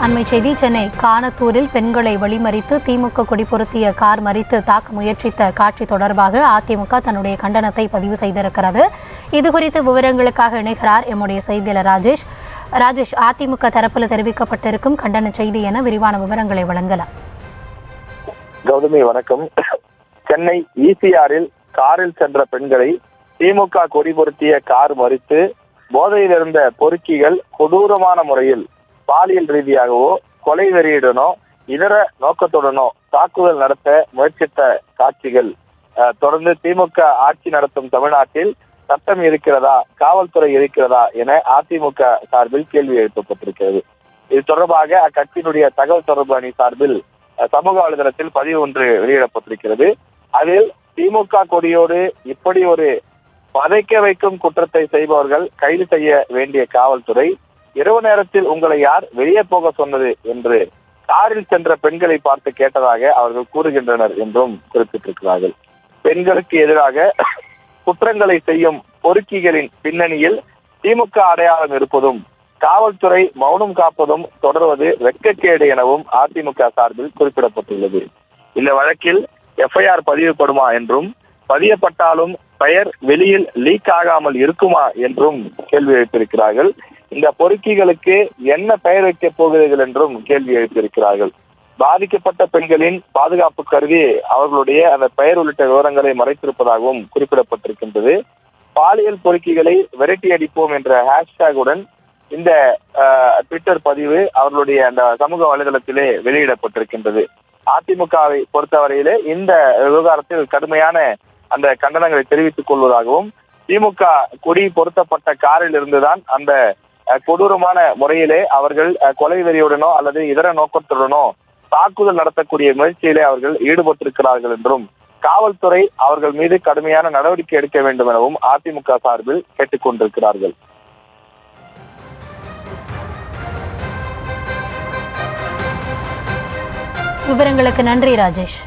அண்மை செய்தி சென்னை கானத்தூரில் பெண்களை வழிமறித்து திமுக கொடி பொருத்திய கார் மறித்து தாக்க முயற்சித்த காட்சி தொடர்பாக அதிமுக தன்னுடைய கண்டனத்தை பதிவு செய்திருக்கிறது. இதுகுறித்து விவரங்களுக்காக இணைகிறார் எம்முடைய செய்தியாளர் ராஜேஷ். அதிமுக தரப்பில் தெரிவிக்கப்பட்டிருக்கும் கண்டன செய்தி என விரிவான விவரங்களை வழங்கலாம். கௌதமி வணக்கம். சென்னை ஈசிஆரில் காரில் சென்ற பெண்களை திமுக கொடி பொருத்திய கார் மறித்து போதையில் இருந்த பொறுக்கிகள் கொடூரமான முறையில் பாலியல் ரீதியாகவோ கொலை வெறியுடனோ இதர நோக்கத்துடனோ தாக்குதல் நடத்த முயற்சித்த காட்சிகள் தொடர்ந்து திமுக ஆட்சி நடத்தும் தமிழ்நாட்டில் சட்டம் இருக்கிறதா, காவல்துறை இருக்கிறதா என அதிமுக சார்பில் கேள்வி எழுப்பப்பட்டிருக்கிறது. இது தொடர்பாக அக்கட்சியினுடைய தகவல் தொடர்பு அணி சார்பில் சமூக வலைதளத்தில் பதிவு ஒன்று வெளியிடப்பட்டிருக்கிறது. அதில் திமுக கொடியோடு இப்படி ஒரு பதைக்க வைக்கும் குற்றத்தை செய்பவர்கள் கைது செய்ய வேண்டிய காவல்துறை இரவு நேரத்தில் உங்களை யார் வெளியே போக சொன்னது என்று காரில் சென்ற பெண்களை பார்த்து கேட்டதாக அவர்கள் கூறுகின்றனர் என்றும் குறிப்பிட்டிருக்கிறார்கள். பெண்களுக்கு எதிராக குற்றங்களை செய்யும் பொறுக்கிகளின் பின்னணியில் திமுக அடையாளம் இருப்பதும் காவல்துறை மௌனம் காப்பதும் தொடர்வது வெட்கக்கேடு எனவும் அதிமுக சார்பில் குறிப்பிடப்பட்டுள்ளது. இந்த வழக்கில் எஃப்ஐஆர் பதிவுப்படுமா என்றும், பதியப்பட்டாலும் பெயர் வெளியில் லீக் ஆகாமல் இருக்குமா என்றும் கேள்வி எழுப்பியிருக்கிறார்கள். இந்த பொறுக்கிகளுக்கு என்ன பெயர் வைக்கப் போகிறீர்கள் என்றும் கேள்வி எழுப்பியிருக்கிறார்கள். பாதிக்கப்பட்ட பெண்களின் பாதுகாப்பு கருதி அவர்களுடைய அந்த பெயர் உள்ளிட்ட விவரங்களை மறைத்திருப்பதாகவும் குறிப்பிடப்பட்டிருக்கின்றது. பாலியல் பொறுக்கிகளை விரட்டி அடிப்போம் என்ற ஹேஷ்டேகுடன் இந்த ட்விட்டர் பதிவு அவர்களுடைய அந்த சமூக வலைதளத்திலே வெளியிடப்பட்டிருக்கின்றது. அதிமுகவை பொறுத்தவரையிலே இந்த விவகாரத்தில் கடுமையான அந்த கண்டனங்களை தெரிவித்துக் கொள்வதாகவும், திமுக கொடி பொருத்தப்பட்ட காரில் இருந்துதான் அந்த கொடூரமான முறையிலே அவர்கள் கொலை வெறியுடனோ அல்லது இதர நோக்கத்துடனோ தாக்குதல் நடத்தக்கூடிய முயற்சியிலே அவர்கள் ஈடுபட்டிருக்கிறார்கள் என்றும், காவல்துறை அவர்கள் மீது கடுமையான நடவடிக்கை எடுக்க வேண்டும் எனவும் அதிமுக சார்பில் கேட்டுக்கொண்டிருக்கிறார்கள். விவரங்களுக்கு நன்றி ராஜேஷ்.